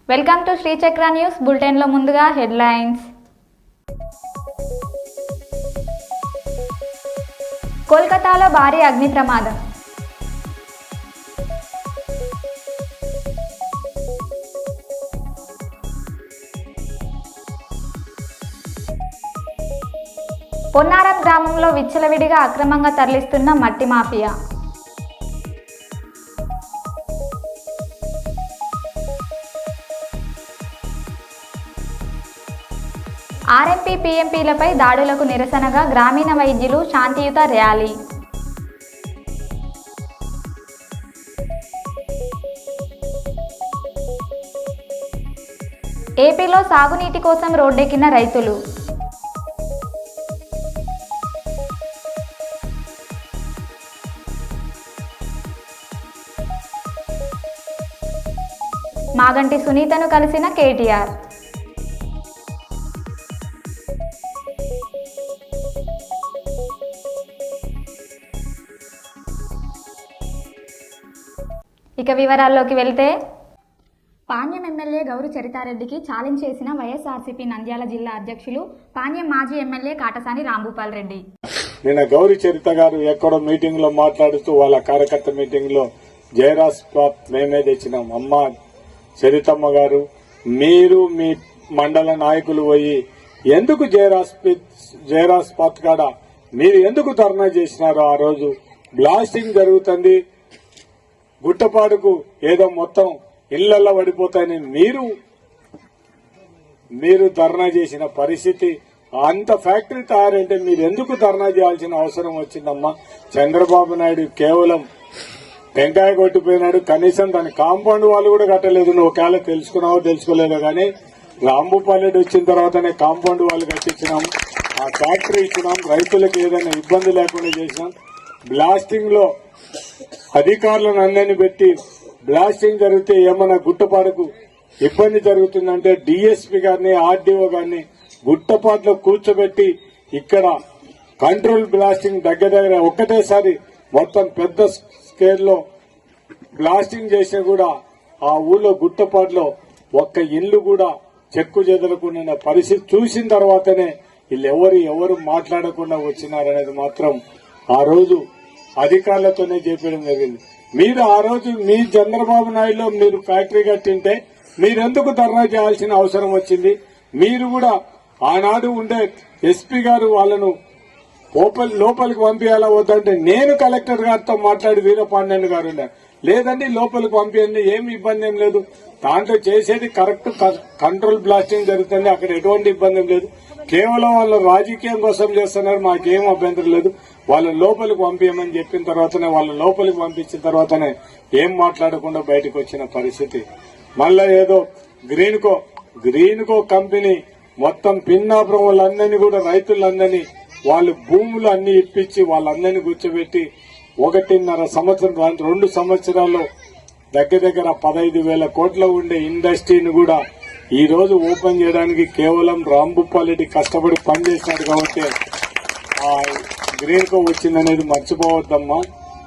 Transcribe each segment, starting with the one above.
Welcome to Sri Chakra news bulletin లో ముందుగా headlines. కోల్కతాలో భారీ అగ్ని ప్రమాదం. పొన్నారం గ్రామంలో విచ్చలవిడిగా అక్రమంగా తరలిస్తున్న మట్టి మాఫియా. ఆర్ఎంపీ పీఎంపీలపై దాడులకు నిరసనగా గ్రామీణ వైద్యులు శాంతియుత ర్యాలీ. ఏపీలో సాగునీటి కోసం రోడ్డెక్కిన రైతులు. మాగంటి సునీతను కలిసిన కేటీఆర్. ఇక వివరాల్లోకి వెళ్తే, పాణ్యం ఎమ్మెల్యే గౌరు చరితారెడ్డికి ఛాలెంజ్ చేసిన వైఎస్ఆర్సీపీ నంద్యాల జిల్లా అధ్యక్షులు పాణ్యం మాజీ ఎమ్మెల్యే కాటసాని రాంభూపాల్ రెడ్డి. నిన్న గౌరీ చరిత గారు ఎక్కడో మీటింగ్ లో మాట్లాడుతూ వాళ్ళ కార్యకర్త మీటింగ్ లో జయరాజ్ పాత్ మేమే తెచ్చినాం. అమ్మ చరితమ్మ గారు, మీరు మీ మండల నాయకులు పోయి ఎందుకు జయరాజ్ పాత్ కాడ మీరు ఎందుకు ధర్నా చేసినారు? ఆ రోజు బ్లాస్టింగ్ జరుగుతుంది, గుట్టపాడుకు ఏదో మొత్తం ఇళ్లల్లో పడిపోతాయని మీరు ధర్నా చేసిన పరిస్థితి. అంత ఫ్యాక్టరీ తయారంటే మీరు ఎందుకు ధర్నా చేయాల్సిన అవసరం వచ్చిందమ్మా? చంద్రబాబు నాయుడు కేవలం టెంకాయ కొట్టిపోయినాడు, కనీసం దాని కాంపౌండ్ వాళ్ళు కూడా కట్టలేదు. నువ్వు ఒకవేళ తెలుసుకున్నావో తెలుసుకోలేదో కానీ రాంభూపాలెడ్డి వచ్చిన తర్వాతనే కాంపౌండ్ వాళ్ళు కట్టించినాం, ఆ ఫ్యాక్టరీ ఇచ్చినాం, రైతులకు ఏదైనా ఇబ్బంది లేకుండా చేసినాం. బ్లాస్టింగ్ లో అధికారులను అందరినీ పెట్టి బ్లాస్టింగ్ జరిగితే ఏమన్నా గుట్టపాడుకు ఇబ్బంది జరుగుతుందంటే డీఎస్పీ గారిని ఆర్డీఓ గారిని గుట్టపాడులో కూర్చోబెట్టి ఇక్కడ కంట్రోల్ బ్లాస్టింగ్ దగ్గర ఒక్కటేసారి మొత్తం పెద్ద స్కేల్లో బ్లాస్టింగ్ చేసినా కూడా ఆ ఊళ్ళో గుట్టపాడులో ఒక్క ఇల్లు కూడా చెక్కు చెదరకుండా పరిస్థితి చూసిన తర్వాతనే వీళ్ళు ఎవరు మాట్లాడకుండా వచ్చినారనేది మాత్రం ఆ రోజు అధికారులతోనే చెప్పడం జరిగింది. మీరు ఆ రోజు మీ చంద్రబాబు నాయుడులో మీరు ఫ్యాక్టరీ కట్టింటే మీరెందుకు ధర్నా చేయాల్సిన అవసరం వచ్చింది? మీరు కూడా ఆనాడు ఉండే ఎస్పీ గారు వాళ్ళను లోపలికి పంపించాలా వద్దంటే నేను కలెక్టర్ గారితో మాట్లాడి వీరపాండ్యన్ గారు లేదండి లోపలికి పంపించండి, ఏమి ఇబ్బంది ఏం లేదు, దాంట్లో చేసేది కరెక్ట్ కంట్రోల్ బ్లాస్టింగ్ జరుగుతుంది, అక్కడ ఎటువంటి ఇబ్బంది ఏం లేదు, కేవలం వాళ్ళు రాజకీయం కోసం చేస్తున్నారు, మాకేం అభ్యంతరం లేదు, వాళ్ళ లోపలికి పంపించమని చెప్పిన తర్వాతనే వాళ్ళ లోపలికి పంపించిన తర్వాతనే ఏం మాట్లాడకుండా బయటకు వచ్చిన పరిస్థితి. మళ్ళా ఏదో గ్రీన్కో కంపెనీ మొత్తం పిన్నాపురం వాళ్ళందరినీ కూడా రైతులందరినీ వాళ్ళు భూములు అన్ని ఇప్పించి వాళ్ళందరినీ కూర్చోబెట్టి 1.5 సంవత్సరం 2 సంవత్సరాల్లో దగ్గర 15,000 కోట్ల ఉండే ఇండస్ట్రీని కూడా ఈ రోజు ఓపెన్ చేయడానికి కేవలం రాంభూపాలెడ్డి కష్టపడి పనిచేసినాడు కాబట్టి ఆ గ్రీన్కో వచ్చిందనేది మర్చిపోవద్దమ్మా.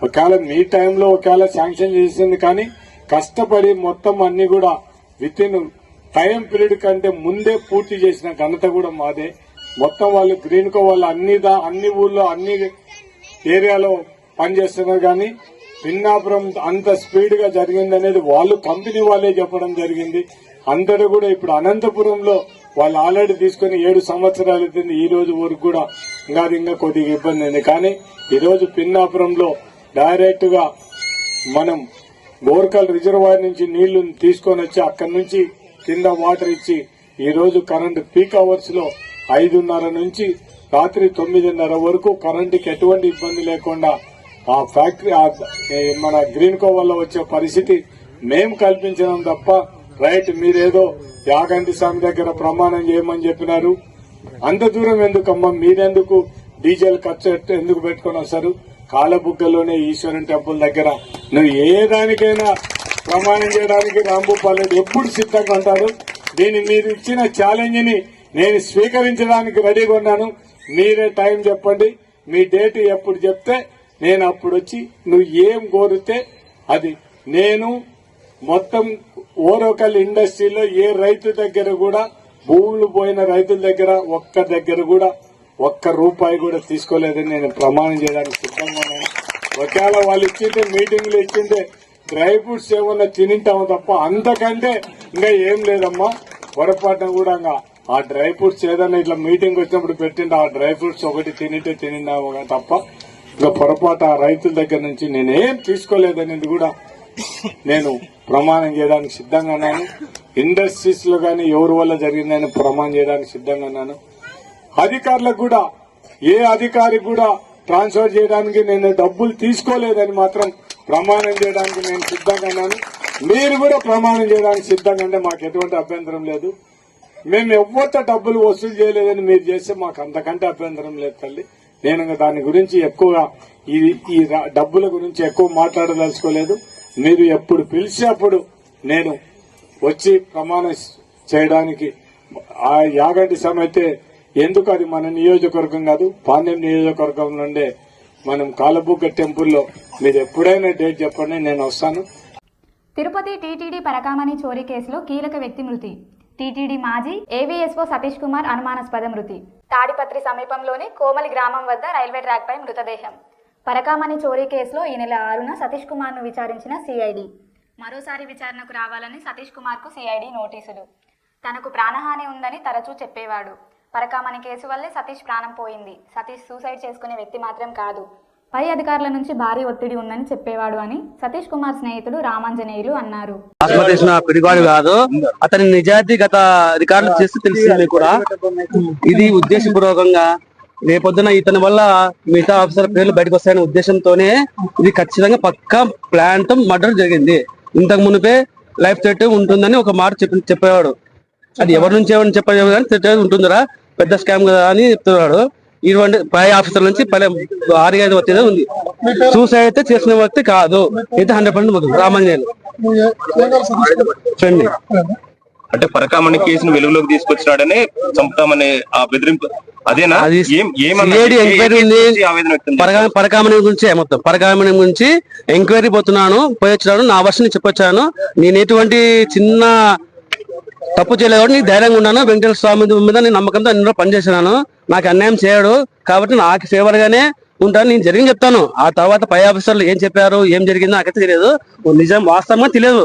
ఒకవేళ మీ టైంలో ఒకవేళ శాంక్షన్ చేసింది కానీ కష్టపడి మొత్తం అన్ని కూడా విత్ ఇన్ టైం పీరియడ్ కంటే ముందే పూర్తి చేసిన ఘనత కూడా మాదే. మొత్తం వాళ్ళు గ్రీన్కో వాళ్ళు అన్ని ఊర్లో అన్ని ఏరియాలో పనిచేస్తున్నారు కానీ పిన్నాపురం అంత స్పీడ్ గా జరిగిందనేది వాళ్ళు కంపెనీ వాళ్ళే చెప్పడం జరిగింది. అందరూ కూడా ఇప్పుడు అనంతపురంలో వాళ్ళు ఆల్రెడీ తీసుకుని 7 సంవత్సరాలు అవుతుంది, ఈ రోజు వరకు కూడా ఇంకా కొద్దిగా ఇబ్బంది ఉంది. కానీ ఈ రోజు పిన్నాపురంలో డైరెక్ట్ గా మనం గోర్కల్ రిజర్వాయర్ నుంచి నీళ్లు తీసుకొని వచ్చి అక్కడి నుంచి కింద వాటర్ ఇచ్చి ఈ రోజు కరెంటు పీక్ అవర్స్ లో 5:30 నుంచి రాత్రి 9:30 వరకు కరెంటుకి ఎటువంటి ఇబ్బంది లేకుండా ఆ ఫ్యాక్టరీ మన గ్రీన్కో వల్ల వచ్చే పరిస్థితి మేం కల్పించడం తప్ప రైట్ మీరేదో యాగంటి స్వామి దగ్గర ప్రమాణం చేయమని చెప్పినారు, అంత దూరం ఎందుకమ్మా? మీరెందుకు డీజిల్ ఖర్చు ఎందుకు పెట్టుకుని వస్తారు? కాలబుగ్గలోనే ఈశ్వరన్ టెంపుల్ దగ్గర నువ్వు ఏ దానికైనా ప్రమాణం చేయడానికి రాంభూపాలెడ్డి ఎప్పుడు సిద్ధంగా ఉంటాడు. దీన్ని మీరు ఇచ్చిన ఛాలెంజ్ ని నేను స్వీకరించడానికి రెడీగా ఉన్నాను. మీరే టైం చెప్పండి, మీ డేట్ ఎప్పుడు చెప్తే నేను అప్పుడు వచ్చి నువ్వు ఏం కోరితే అది నేను మొత్తం ఓరకల్ ఇండస్ట్రీలో ఏ రైతు దగ్గర కూడా భూములు పోయిన రైతుల దగ్గర ఒక్క రూపాయి కూడా తీసుకోలేదని నేను ప్రమాణం చేయడానికి సిద్ధంగా ఉన్నాను. ఒకవేళ వాళ్ళు ఇచ్చింటే మీటింగ్లు ఇచ్చింటే డ్రై ఫ్రూట్స్ ఏమన్నా తినింటాము తప్ప అంతకంటే ఇంకా ఏం లేదమ్మా. పొరపాటున కూడా ఇంకా ఆ డ్రై ఫ్రూట్స్ ఏదైనా ఇట్లా మీటింగ్ వచ్చినప్పుడు పెట్టింటే ఆ డ్రై ఫ్రూట్స్ ఒకటి తినినాము తప్ప ఇంకా పొరపాటు ఆ రైతుల దగ్గర నుంచి నేనేం తీసుకోలేదనేది కూడా నేను ప్రమాణం చేయడానికి సిద్ధంగా ఉన్నాను. ఇండస్ట్రీస్ లో గానీ ఎవరి వల్ల జరిగిందని ప్రమాణం చేయడానికి సిద్ధంగా ఉన్నాను. అధికారులకు కూడా ఏ అధికారికి కూడా ట్రాన్స్ఫర్ చేయడానికి నేను డబ్బులు తీసుకోలేదని మాత్రం ప్రమాణం చేయడానికి నేను సిద్ధంగా ఉన్నాను. మీరు కూడా ప్రమాణం చేయడానికి సిద్ధంగా అంటే మాకు ఎటువంటి అభ్యంతరం లేదు. మేము ఎవరితో డబ్బులు వసూలు చేయలేదని మీరు చేస్తే మాకు అంతకంటే అభ్యంతరం లేదు తల్లి. నేను ఇంకా దాని గురించి ఎక్కువగా ఈ డబ్బుల గురించి ఎక్కువ మాట్లాడదలుచుకోలేదు. మీరు ఎప్పుడు పిలిచి అప్పుడు నేను వచ్చి ప్రమాణం చేయడానికి ఆ యాగంటి సమ అయితే ఎందుకు అది మన నియోజకవర్గం కాదు, పాణ్యం నియోజకవర్గం నుండే మనం కాలబుగ్గ టెంపుల్లో మీరు ఎప్పుడైనా డేట్ చెప్పండి, నేను వస్తాను. తిరుపతి టీటీడీ పరకామణి చోరీ కేసులో కీలక వ్యక్తి మృతి. టీటీడీ మాజీ ఏవీఎస్ఓ సతీష్ కుమార్ అనుమానాస్పద మృతి. తాడిపత్రి సమీపంలోని కోమలి గ్రామం వద్ద రైల్వే ట్రాక్పై మృతదేహం. పరకామణి చోరీ కేసులో ఈ నెల 6న సతీష్ కుమార్ను విచారించిన సిఐడి మరోసారి విచారణకు రావాలని సతీష్ కుమార్కు సిఐడి నోటీసులు. తనకు ప్రాణహాని ఉందని తరచూ చెప్పేవాడు. పరకామణి కేసు వల్లే సతీష్ ప్రాణం పోయింది. సతీష్ సూసైడ్ చేసుకునే వ్యక్తి మాత్రం కాదు, పై అధికారుల నుంచి భారీ ఒత్తిడి ఉందని చెప్పేవాడు అని సతీష్ కుమార్ స్నేహితుడు రామాంజనేయులు అన్నారు. పిడిగాడు కాదు, అతని నిజాయితీ గత రికార్డులు చేస్తే తెలిసింది కూడా. ఇది ఉద్దేశపూర్వకంగా రేపొద్దున ఇతని వల్ల మిగతా ఆఫీసర్ పేర్లు బయటకు వస్తాయనే ఉద్దేశంతోనే ఇది ఖచ్చితంగా పక్కా ప్లాన్ తో మర్డర్ జరిగింది. ఇంతకు మునిపే లైఫ్ థ్రెట్ ఉంటుందని ఒక మాట చెప్పేవాడు. అది ఎవరి నుంచి ఎవరిని చెప్పేవాడు కానీ థ్రెట్ ఉంటుందిరా, పెద్ద స్కామ్ కదా అని చెప్తున్నాడు. ఇటువంటి పై ఆఫీసర్ నుంచి 6-5 వచ్చేదే ఉంది. సూసైడ్ అయితే చేసిన వ్యక్తి కాదు, అయితే 100% రామాంజనేయులు ఫ్రెండ్. అంటే పరకామణి కేసును వెలుగులోకి తీసుకొచ్చినాడని చంపుతామనే ఆ బెదిరింపు అదేనా? ఎంక్వైరీ ఉంది పరకామణి గురించి, మొత్తం పరకామణి గురించి ఎంక్వైరీ పోతున్నాను, పోయి వచ్చాను, నా వర్షం చెప్పొచ్చాను. నేను ఎటువంటి చిన్న తప్పు చేయలేదు కాబట్టి నీకు ధైర్యంగా ఉన్నాను. వెంకటేశ్వర స్వామి మీద నేను నమ్మకంతో అన్ని పనిచేసినాను. నాకు అన్యాయం చేయడు కాబట్టి నాకు ఫేవర్ గానే ఉంటాను. నేను జరిగింది చెప్తాను. ఆ తర్వాత పై ఆఫీసర్లు ఏం చెప్పారు, ఏం జరిగిందో నాకైతే తెలియదు. నిజం వాస్తవంగా తెలియదు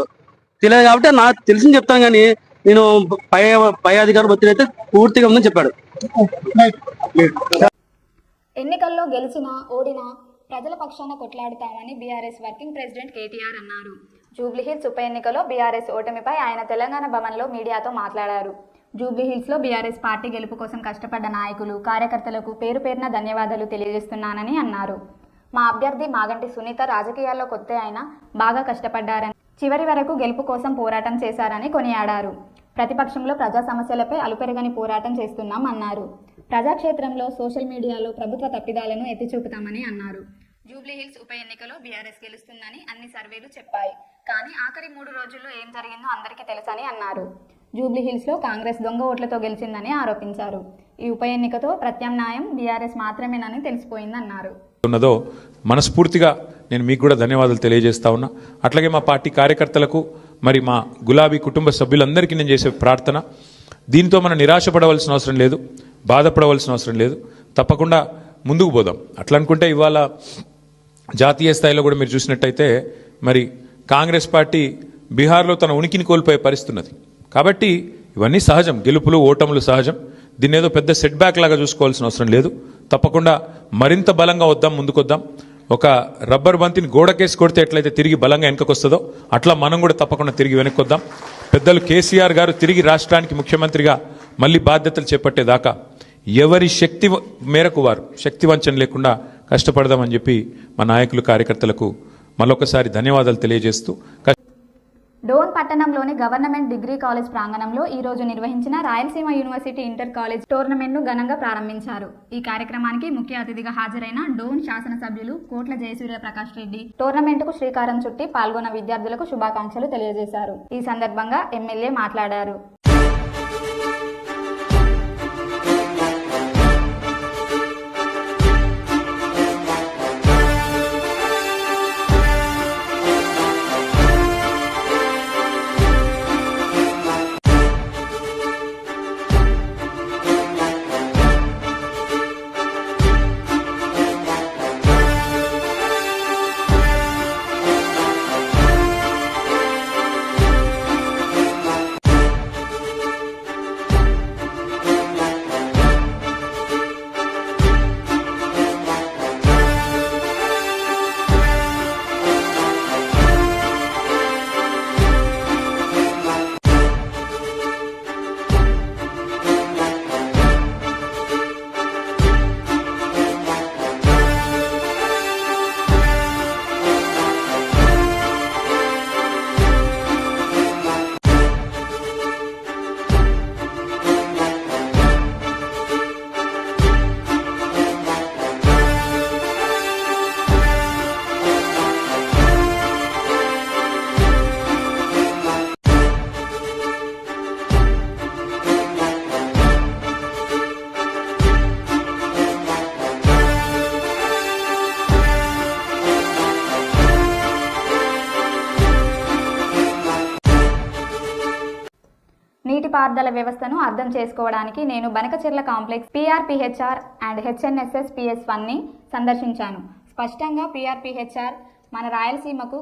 కాబట్టి నాకు తెలిసింది చెప్తాను. కానీ నేను పై అధికారులు ఒత్తిడి అయితే పూర్తిగా ఉందని చెప్పాడు. ఎన్నికల్లో గెలిచినా ఓడినా ప్రజల పక్షాన కొట్లాడుతామని బీఆర్ఎస్ వర్కింగ్ ప్రెసిడెంట్ కేటీఆర్ అన్నారు. జూబ్లీహిల్స్ ఉప ఎన్నికలో బీఆర్ఎస్ ఓటమిపై ఆయన తెలంగాణ భవన్లో మీడియాతో మాట్లాడారు. జూబ్లీహిల్స్లో బీఆర్ఎస్ పార్టీ గెలుపు కోసం కష్టపడ్డ నాయకులు, కార్యకర్తలకు పేరు పేరున ధన్యవాదాలు తెలియజేస్తున్నానని అన్నారు. మా అభ్యర్థి మాగంటి సునీత రాజకీయాల్లో కొత్త అయినా బాగా కష్టపడ్డారని, చివరి వరకు గెలుపు కోసం పోరాటం చేశారని కొనియాడారు. ప్రతిపక్షంలో ప్రజా సమస్యలపై అలుపెరగని పోరాటం చేస్తున్నాం అన్నారు. ప్రజాక్షేత్రంలో సోషల్ మీడియాలో ప్రభుత్వ తప్పిదాలను ఎత్తిచూపుతామని అన్నారు. జూబ్లీహిల్స్ ఉప ఎన్నికలో బీఆర్ఎస్ గెలుస్తుందని అన్ని సర్వేలు చెప్పాయి. కానీ ఆఖరి 3 రోజుల్లో ఏం జరిగిందో అందరికీ తెలుసని అన్నారు. జూబ్లీహిల్స్లో కాంగ్రెస్ దొంగ ఓట్లతో గెలిచిందని ఆరోపించారు. ఈ ఉప ఎన్నికతో ప్రత్యామ్నాయం బీఆర్ఎస్ మాత్రమేనని తెలిసిపోయిందన్నారు. ఉన్నదో మనస్ఫూర్తిగా నేను మీకు కూడా ధన్యవాదాలు తెలియజేస్తా ఉన్నా. అట్లాగే మా పార్టీ కార్యకర్తలకు, మరి మా గులాబీ కుటుంబ సభ్యులందరికీ నేను చేసే ప్రార్థన, దీంతో మనం నిరాశపడవలసిన అవసరం లేదు, బాధపడవలసిన అవసరం లేదు. తప్పకుండా ముందుకు పోదాం. అట్లా అనుకుంటే ఇవాళ జాతీయ స్థాయిలో కూడా మీరు చూసినట్టయితే మరి కాంగ్రెస్ పార్టీ బీహార్లో తన ఉనికిని కోల్పోయే పరిస్థితి ఉన్నది. కాబట్టి ఇవన్నీ సహజం, గెలుపులు ఓటములు సహజం. దీన్ని ఏదో పెద్ద సెట్ బ్యాక్ లాగా చూసుకోవాల్సిన అవసరం లేదు. తప్పకుండా మరింత బలంగా వద్దాం, ముందుకొద్దాం. ఒక రబ్బర్ బంతిని గోడకేసి కొడితే ఎట్లయితే తిరిగి బలంగా వెనకొస్తుందో అట్లా మనం కూడా తప్పకుండా తిరిగి వెనక్కొద్దాం. పెద్దలు కేసీఆర్ గారు తిరిగి రాష్ట్రానికి ముఖ్యమంత్రిగా మళ్ళీ బాధ్యతలు చేపట్టేదాకా ఎవరి శక్తి మేరకు వారు శక్తి వంచన లేకుండా కష్టపడదామని చెప్పి మా నాయకులు, కార్యకర్తలకు మరొకసారి ధన్యవాదాలు తెలియజేస్తూ, డోన్ పట్టణంలోని గవర్నమెంట్ డిగ్రీ కాలేజ్ ప్రాంగణంలో ఈ రోజు నిర్వహించిన రాయలసీమ యూనివర్సిటీ ఇంటర్ కాలేజ్ టోర్నమెంట్ను ఘనంగా ప్రారంభించారు. ఈ కార్యక్రమానికి ముఖ్య అతిథిగా హాజరైన డోన్ శాసనసభ్యులు కోట్ల జయసూర్య ప్రకాష్ రెడ్డి టోర్నమెంట్కు శ్రీకారం చుట్టి పాల్గొన్న విద్యార్థులకు శుభాకాంక్షలు తెలియజేశారు. ఈ సందర్భంగా ఎమ్మెల్యే మాట్లాడారు. నీటిపారుదల వ్యవస్థను అర్థం చేసుకోవడానికి నేను Banakacherla complex PRPHR and HNSS PS1ని సందర్శించాను. స్పష్టంగా PRPHR మన రాయలసీమకు,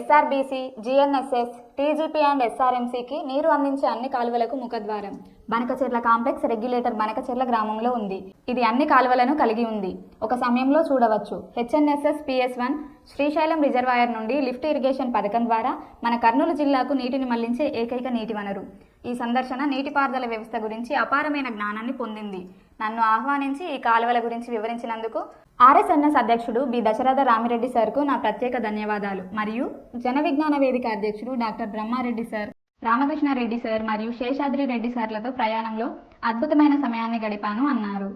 SRBC, GNSS, TGP అండ్ SRMCకి నీరు అందించే అన్ని కాలువలకు ముఖద్వారం. బనకచెర్ల కాంప్లెక్స్ రెగ్యులేటర్ బనకచెర్ల గ్రామంలో ఉంది. ఇది అన్ని కాలువలను కలిగి ఉంది. ఒక సమయంలో చూడవచ్చు. HNSS PS1 శ్రీశైలం రిజర్వాయర్ నుండి లిఫ్ట్ ఇరిగేషన్ పథకం ద్వారా మన కర్నూలు జిల్లాకు నీటిని మళ్లించే ఏకైక నీటి వనరు. ఈ సందర్శన నీటిపారుదల వ్యవస్థ గురించి అపారమైన జ్ఞానాన్ని పొందింది. నన్ను ఆహ్వానించి ఈ కాలువల గురించి వివరించినందుకు RSNS అధ్యక్షుడు బి దశరథ రామిరెడ్డి సార్కు నా ప్రత్యేక ధన్యవాదాలు. మరియు జన విజ్ఞాన వేదిక అధ్యక్షుడు doctor Brahma Reddy sir, Ramakrishna Reddy sir మరియు శేషాద్రి రెడ్డి సార్లతో ప్రయాణంలో అద్భుతమైన సమయాన్ని గడిపాను అన్నారు.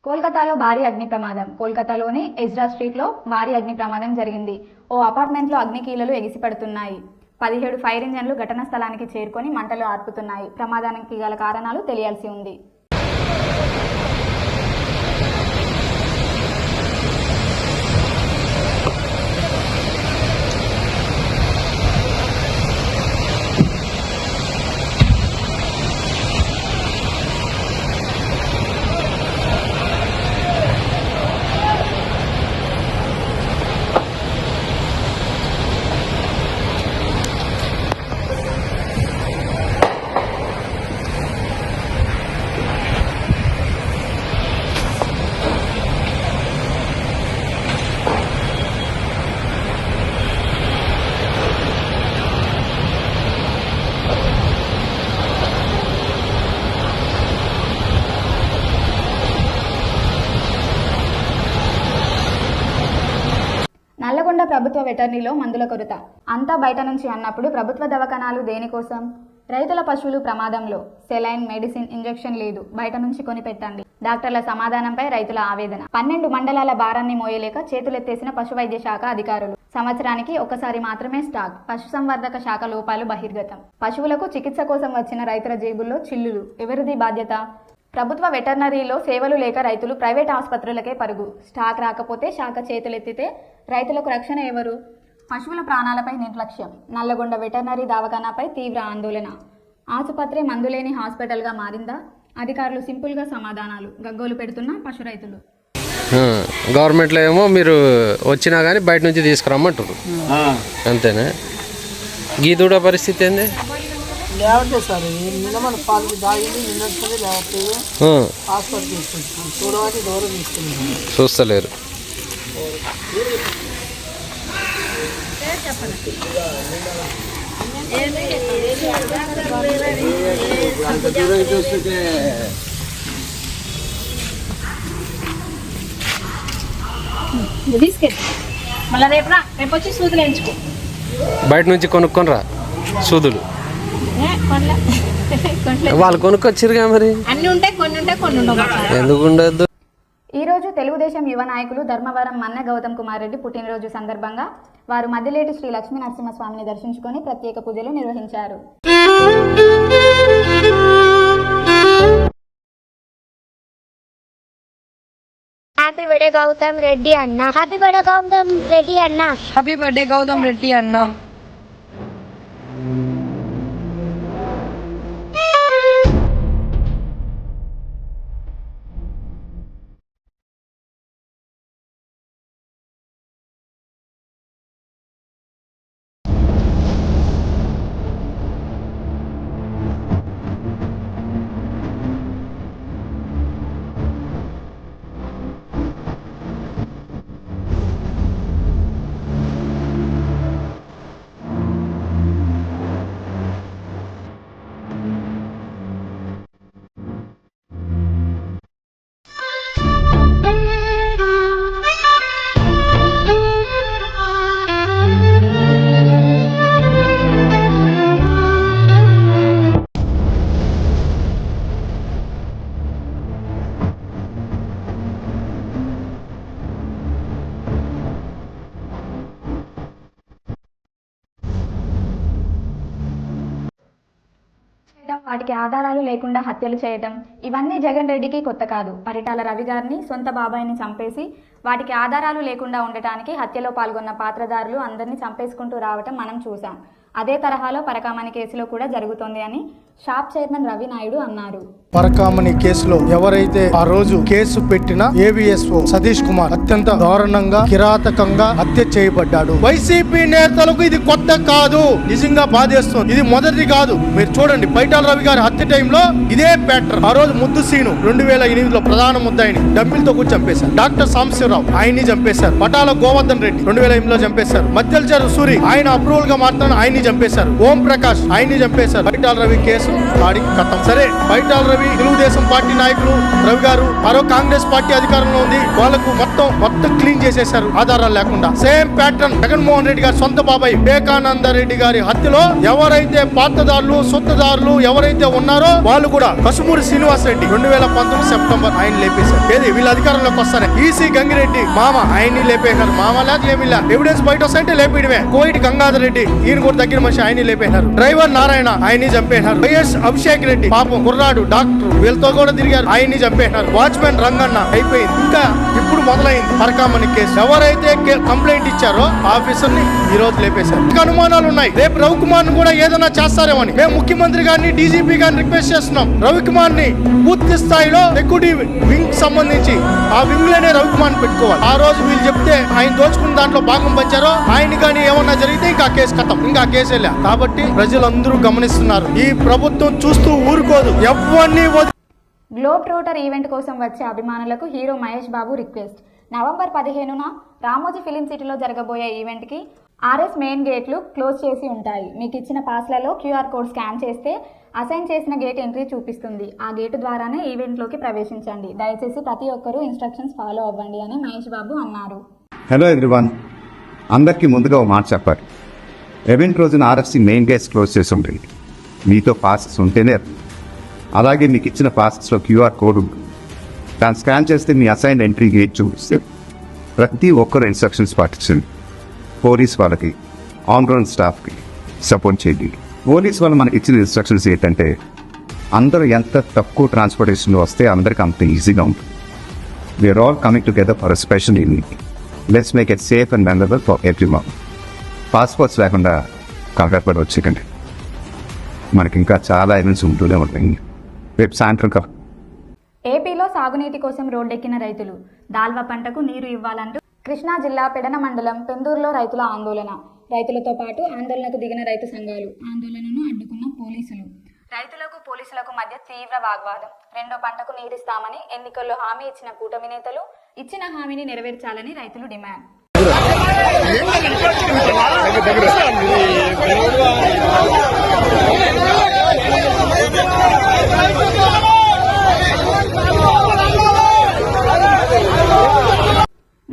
కోల్కతాలో భారీ అగ్ని ప్రమాదం. కోల్కతాలోని ఎజ్రా స్ట్రీట్లో భారీ అగ్ని ప్రమాదం జరిగింది. ఓ అపార్ట్మెంట్లో అగ్నికీలలు ఎగిసిపడుతున్నాయి. 17 ఫైర్ ఇంజన్లు ఘటనా స్థలానికి చేరుకొని మంటలు ఆర్పుతున్నాయి. ప్రమాదానికి గల కారణాలు తెలియాల్సి ఉంది. నల్లగొండ ప్రభుత్వ వెటర్నరీలో మందుల కొరత. అంతా బయట నుంచి అన్నప్పుడు ప్రభుత్వ దవాఖానాలు దేనికోసం? రైతుల పశువులు ప్రమాదంలో. సెలైన్, మెడిసిన్, ఇంజెక్షన్ లేదు, బయట నుంచి కొని పెట్టండి. డాక్టర్ల సమాధానంపై రైతుల ఆవేదన. 12 మండలాల భారాన్ని మోయలేక చేతులెత్తేసిన పశువైద్య శాఖ అధికారులు. సంవత్సరానికి ఒకసారి మాత్రమే స్టాక్. పశుసంవర్ధక శాఖ లోపాలు బహిర్గతం. పశువులకు చికిత్స కోసం వచ్చిన రైతుల జేబుల్లో చిల్లులు. ఎవరిది బాధ్యత? ప్రభుత్వ వెటర్నరీలో సేవలు లేక రైతులు ప్రైవేట్ ఆసుపత్రులకే పరుగు. స్టాక్ రాకపోతే శాఖ చేతులెత్తితే రైతులకు రక్షణ ఎవరు? పశువుల ప్రాణాలపై నిర్లక్ష్యం. నల్లగొండ వెటర్నరీ దవాఖానాపై తీవ్ర ఆందోళన. ఆసుపత్రి మందులేని హాస్పిటల్గా మారిందా? అధికారులు సింపుల్గా సమాధానాలు. గగ్గోలు పెడుతున్న పశు రైతులు. గవర్నమెంట్లో ఏమో మీరు వచ్చినా కానీ బయట నుంచి తీసుకురమ్మంటారు, అంతేనా? గీదూడ పరిస్థితి ఏంది? లేవట్లేదు సార్. నిన్న మన పాలు దాగింది, నిన్నట్లనే లేవట్లేదు. హాస్పిటల్ తీసుకుంటున్నాం, చూడవాటి దూరం తీసుకున్నాం, చూస్తలేరు. మళ్ళీ రేపు వచ్చి సూదులు ఎంచుకో. బయట నుంచి కొనుక్కొనిరా సూదులు. వాళ్ళు కొనుక్కొచ్చిరుగా మరి. అన్ని ఉంటాయి, కొన్ని ఉంటాయి, కొన్ని ఉండవు. ఎందుకు ఉండద్దు? ఈరోజు తెలుగుదేశం యువ నాయకులు ధర్మవరం మన్నె గౌతమ్ కుమార్ రెడ్డి పుట్టినరోజు సందర్భంగా వారు మద్దిలేటి శ్రీ లక్ష్మీ నరసింహస్వామిని దర్శించుకొని ప్రత్యేక పూజలు నిర్వహించారు. హ్యాపీ బర్త్డే గౌతమ్ రెడ్డి అన్న. హ్యాపీ బర్త్డే గౌతమ్ రెడ్డి అన్న. హ్యాపీ బర్త్డే గౌతమ్ రెడ్డి అన్న. వాటికి ఆధారాలు లేకుండా హత్యలు చేయటం ఇవన్నీ జగన్ రెడ్డికి కొత్త కాదు. పరిటాల రవి గారిని సొంత బాబాయిని చంపేసి వాటికి ఆధారాలు లేకుండా ఉండటానికి హత్యలో పాల్గొన్న పాత్రధారులు అందరినీ చంపేసుకుంటూ రావటం మనం చూసాం. అదే తరహాలో పరకామణి కేసులో కూడా జరుగుతోంది అని షాప్ చైర్మన్ రవి నాయుడు అన్నారు. పరకామణి కేసులో ఎవరైతే ఆ రోజు కేసు పెట్టిన ఏవిఎస్ఓ సతీష్ కుమార్ అత్యంత దారుణంగా కిరాతకంగా హత్య చేయబడ్డాడు. వైసీపీ నేతలకు ఇది కొత్త కాదు, నిజంగా బాధేస్తుంది. ఇది మొదటిది కాదు. మీరు చూడండి, పైటాల రవి గారి హత్య టైంలో ఇదే ప్యాటర్న్. ఆ రోజు ముద్దు సీను 2008లో ప్రధాన ముద్దాయిని డబ్బిలతో కూర్చొని చంపేశారు. డాక్టర్ సాంబశివరావు ఆయన్ని చంపేశారు. పటాల గోవర్ధన్ రెడ్డి 2008లో చంపేశారు. మద్దెలచేరు సూరి ఆయన అప్రూవల్ గా మాత్రం ఆయన్ని చంపేశారు. ఓం ప్రకాష్ ఆయన్ని చంపేశారు. పైటాల రవి కేసు ఆడికి కథం. సరే, పైటాల రవి తెలుగుదేశం పార్టీ నాయకులు రవి గారు మరో కాంగ్రెస్ పార్టీ అధికారంలో ఉంది, వాళ్ళకు మొత్తం క్లీన్ చేసేశారు ఆధారాలు లేకుండా. సేమ్ ప్యాటర్న్ జగన్మోహన్ రెడ్డి గారి సొంత బాబాయ్ వివేకానంద రెడ్డి గారి హత్యలో ఎవరైతే పాత్రదారులు సొత్తుదారులు ఎవరైతే ఉన్నారో వాళ్ళు కూడా కసుమూరి శ్రీనివాస్ రెడ్డి 2019 సెప్టెంబర్ ఆయన లేపేశారు. ఏది వీళ్ళ అధికారంలోకి వస్తారే. ఈసీ గంగిరెడ్డి మామ ఆయన్ని లేపేశారు. మామ లేక ఏమి ఎవిడెన్స్ బయట వస్తే లేపేయడమే. కోయిటి గంగాధర్ రెడ్డి ఈయన కూడా దగ్గర మనిషి ఆయన్ని లేపేశారు. డ్రైవర్ నారాయణ ఆయన్ని చంపేశారు. వైఎస్ అభిషేక్ రెడ్డి పాపం కుర్రాడు డాక్టర్ వీళ్ళతో కూడా తిరిగారు, ఆయన్ని చంపేశారు. వాచ్మెన్ రంగన్న అయిపోయింది. ఇంకా ఇప్పుడు మొదలైంది పరకామణి కేసు. ఎవరైతే కంప్లైంట్ ఇచ్చారో ఆఫీసర్ ని ఈ రోజు లేపేశారు. ఇంకా అనుమానాలు ఉన్నాయి. రేపు రవికుమార్ ను కూడా ఏదైనా చేస్తారేమని మేము ముఖ్యమంత్రి గారిని డీజీపీ గారిని రిక్వెస్ట్ చేస్తున్నాం. రవికుమార్ ని పూర్తి స్థాయిలో సెక్యూరిటీ వింగ్ సంబంధించి ఆ వింగ్ లోనే రవికుమార్ పెట్టుకోవాలి. ఆ రోజు వీళ్ళు చెప్తే ఆయన దోచుకున్న దాంట్లో భాగం పంచారో ఆయన కానీ ఏమన్నా జరిగితే ఇంకా కేసు కథం, ఇంకా కేసు వెళ్ళా. కాబట్టి ప్రజలందరూ గమనిస్తున్నారు. ఈ ప్రభుత్వం చూస్తూ ఊరుకోదు. ఎవరిని గ్లోబ్ ట్రోటర్ ఈవెంట్ కోసం వచ్చే అభిమానులకు hero Mahesh Babu request. November 15న Ramoji film సిటీలో జరగబోయే ఈవెంట్కి ఆర్ఎస్ మెయిన్ గేట్లు క్లోజ్ చేసి ఉంటాయి. మీకు ఇచ్చిన పాస్లలో క్యూఆర్ కోడ్ స్కాన్ చేస్తే అసైన్ చేసిన గేట్ ఎంట్రీ చూపిస్తుంది. ఆ గేటు ద్వారానే ఈవెంట్లోకి ప్రవేశించండి. దయచేసి ప్రతి ఒక్కరూ ఇన్స్ట్రక్షన్స్ ఫాలో అవ్వండి అని మహేష్ బాబు అన్నారు. హలో ఎవ్రీవన్, అందరికీ ముందుగా ఒక మాట చెప్పాలి. ఈవెంట్ రోజున ఆర్ఎఫ్సి మెయిన్ గేట్స్ క్లోజ్ చేసి ఉంటుంది. మీతో పాసెస్ ఉంటేనే, అలాగే మీకు ఇచ్చిన పాసెస్లో క్యూఆర్ కోడ్ ఉంటుంది. దాన్ని స్కాన్ చేస్తే మీ అసైన్ ఎంట్రీ గేట్ చూపిస్తే ప్రతి ఒక్కరు ఇన్స్ట్రక్షన్స్ పాటించండి. పోలీస్ వాళ్ళకి, ఆన్ గ్రౌండ్ స్టాఫ్కి సపోర్ట్ చేయండి. పోలీస్ వాళ్ళు మనకి ఇచ్చిన ఇన్స్ట్రక్షన్స్ ఏంటంటే అందరూ ఎంత తక్కువ ట్రాన్స్పోర్టేషన్లో వస్తే అందరికి అంత ఈజీగా ఉంటుంది. We are all coming together for a special evening. Let's make it safe and memorable for everyone. Passports లేకుండా కంగారు పడి వచ్చేకండి. మనకి ఇంకా చాలా ఈవెంట్స్ ఉంటూనే ఉంటాయి. రేపు సాయంత్రం ఏపీలో సాగునీటి కోసం రోడ్డెక్కిన రైతులు. దాల్వా పంటకు నీరు ఇవ్వాలంటూ కృష్ణా జిల్లా పెడన మండలం పెందూరులో రైతుల ఆందోళన. రైతులతో పాటు ఆందోళనకు దిగిన రైతు సంఘాలు. ఆందోళనను అడ్డుకున్న పోలీసులు. రైతులకు పోలీసులకు మధ్య తీవ్ర వాగ్వాదం. రెండో పంటకు నీరిస్తామని ఎన్నికల్లో హామీ ఇచ్చిన కూటమి నేతలు ఇచ్చిన హామీని నెరవేర్చాలని రైతులు డిమాండ్.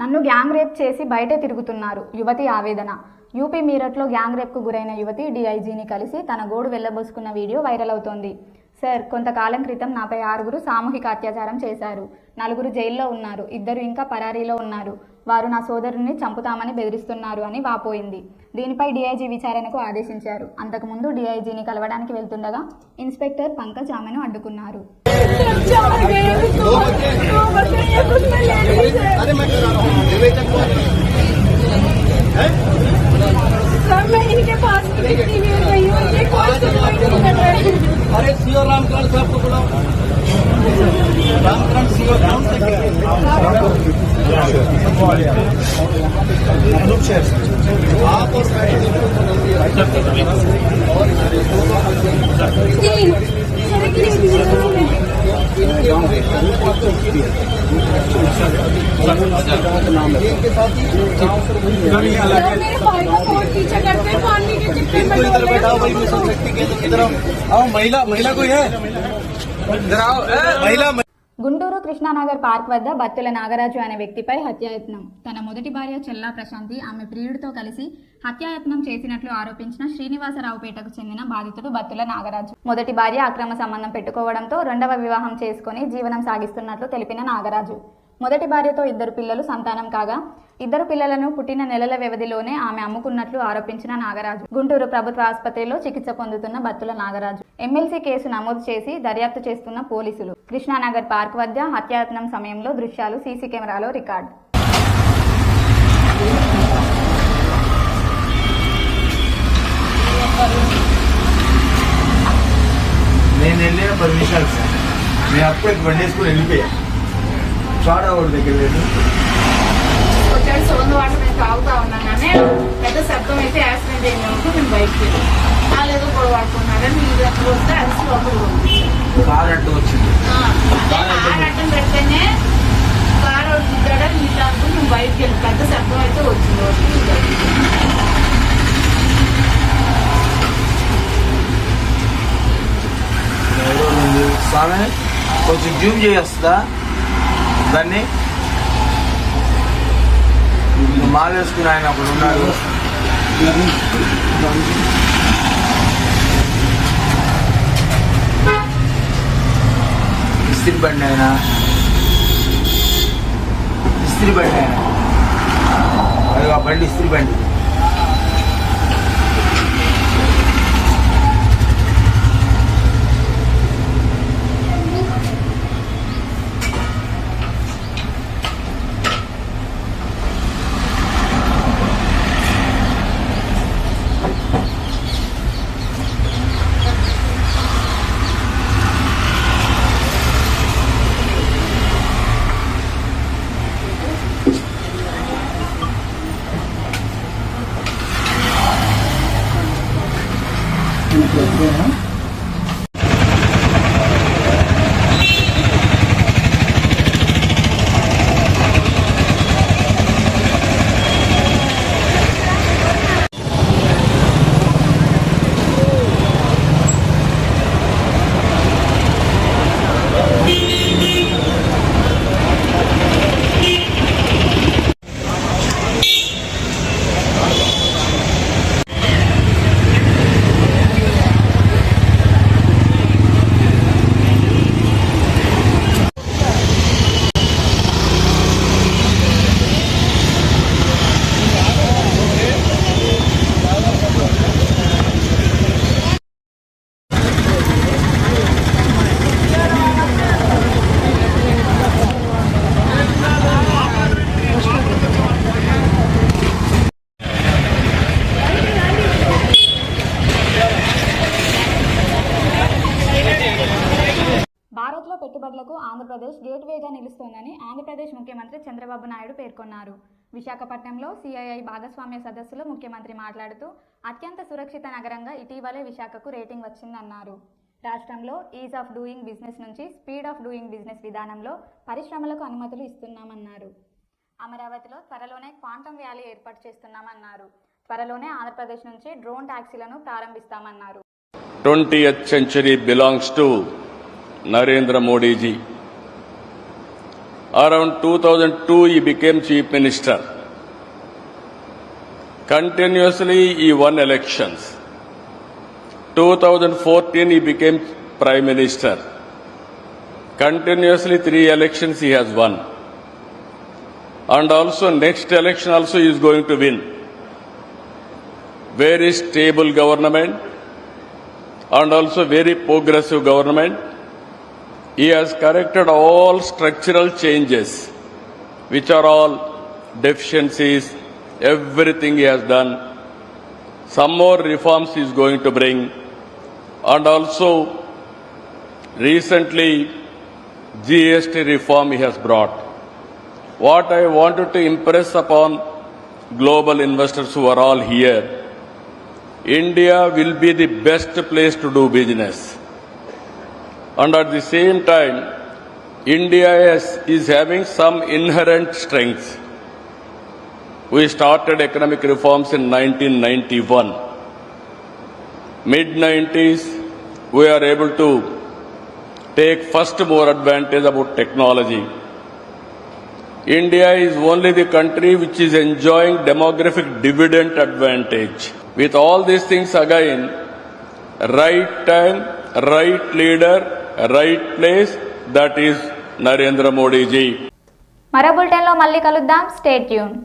నన్ను గ్యాంగ్ రేప్ చేసి బయటే తిరుగుతున్నారు, యువతి ఆవేదన. యూపీ మీరట్లో గ్యాంగ్ రేప్కు గురైన యువతి డీఐజీని కలిసి తన గోడు వెళ్లబోసుకున్న వీడియో వైరల్ అవుతోంది. సార్, కొంతకాలం క్రితం నాపై 6 సామూహిక అత్యాచారం చేశారు. 4 జైల్లో ఉన్నారు, 2 ఇంకా పరారీలో ఉన్నారు. వారు నా సోదరుని చంపుతామని బెదిరిస్తున్నారు అని వాపోయింది. దీనిపై డీఐజీ విచారణకు ఆదేశించారు. అంతకుముందు డీఐజీని కలవడానికి వెళ్తుండగా ఇన్స్పెక్టర్ పంకజ్ ఆమెను అడ్డుకున్నారు. గుంటూరు కృష్ణానగర్ పార్క్ వద్ద బత్తుల నాగరాజు అనే వ్యక్తిపై హత్యాయత్నం. తన మొదటి భార్య చెల్లా ప్రశాంతి ఆమె ప్రియుడితో కలిసి హత్యాయత్నం చేసినట్లు ఆరోపించిన శ్రీనివాసరావుపేటకు చెందిన బాధితుడు బత్తుల నాగరాజు. మొదటి భార్య అక్రమ సంబంధం పెట్టుకోవడంతో 2వ వివాహం చేసుకుని జీవనం సాగిస్తున్నట్లు తెలిపిన నాగరాజు మొదటి భార్యతో 2 పిల్లలు సంతానం కాగా ఇద్దరు పిల్లలను పుట్టిన నెలల వ్యవధిలోనే ఆమె అమ్ముకున్నట్లు ఆరోపించిన నాగరాజు గుంటూరు ప్రభుత్వ ఆసుపత్రిలో చికిత్స పొందుతున్న బత్తుల నాగరాజు ఎమ్మెల్సీ కేసు నమోదు చేసి దర్యాప్తు చేస్తున్న పోలీసులు కృష్ణానగర్ పార్క్ వద్ద హత్యాయత్నం సమయంలో దృశ్యాలు సీసీ కెమెరాలో రికార్డ్. నేను వెళ్ళిన 10 నిమిషాలు సార్. నేను అప్పుడే బండి వేసుకుని వెళ్ళిపోయా. చాడా వాడి దగ్గర లేదు. వచ్చాడు సోందు వాటర్ నేను తాగుతా ఉన్నాను కానీ పెద్ద శబ్దం అయితే యాక్సిడెంట్ అయింది అనుకో నేను బయటకు వెళ్ళి వాళ్ళేదో గొడవ పడుకున్నారని నేను దగ్గర వస్తే అరిసి లోపల కారు అడ్డు వచ్చింది. కారు అడ్డం పెడితేనే కారు దిద్దాడని మీ దాంట్లో నేను బయటకు వెళ్ళి పెద్ద శబ్దం అయితే వచ్చింది. స్వామి కొంచెం జూమ్ చేస్తుందా దాన్ని? మాలేసుకుని ఆయన అప్పుడు ఉన్నాడు. ఇస్త్రీ బండి ఆయన అది ఆ బండి ఇస్త్రీ బండి. భారత్లో పెట్టుబడులకు ఆంధ్రప్రదేశ్ గేట్వేగా నిలుస్తోందని ఆంధ్రప్రదేశ్ ముఖ్యమంత్రి చంద్రబాబు నాయుడు పేర్కొన్నారు. విశాఖపట్నంలో సిఐఐ భాగస్వామ్య సదస్సులో ముఖ్యమంత్రి మాట్లాడుతూ అత్యంత సురక్షిత నగరంగా ఇటీవలే విశాఖకు రేటింగ్ వచ్చిందన్నారు. రాష్ట్రంలో ఈజ్ ఆఫ్ డూయింగ్ బిజినెస్ నుంచి స్పీడ్ ఆఫ్ డూయింగ్ బిజినెస్ విధానంలో పరిశ్రమలకు అనుమతులు ఇస్తున్నామన్నారు. అమరావతిలో త్వరలోనే క్వాంటమ్ వ్యాలీ ఏర్పాటు చేస్తున్నామన్నారు. త్వరలోనే ఆంధ్రప్రదేశ్ నుంచి drone టాక్సీలను ప్రారంభిస్తామన్నారు. 20th century belongs to Narendra Modi ji. Around 2002 he became Chief Minister. Continuously he won elections. 2014 he became Prime Minister. Continuously 3 elections he has won. And also next election also he is going to win. Very stable government and also very progressive government. He has corrected all structural changes, which are all deficiencies, everything he has done. Some more reforms he is going to bring. And also, recently, GST reform he has brought. What I wanted to impress upon global investors who are all here, India will be the best place to do business. And at the same time, India is having some inherent strengths. We started economic reforms in 1991. Mid-90s, we are able to take first more advantage about technology. India is only the country which is enjoying demographic dividend advantage. With all these things again, right time, right leader, right place, that is Narendra Modi ji. మరో బులెటిన్లో మళ్ళీ కలుద్దాం. Stay tune.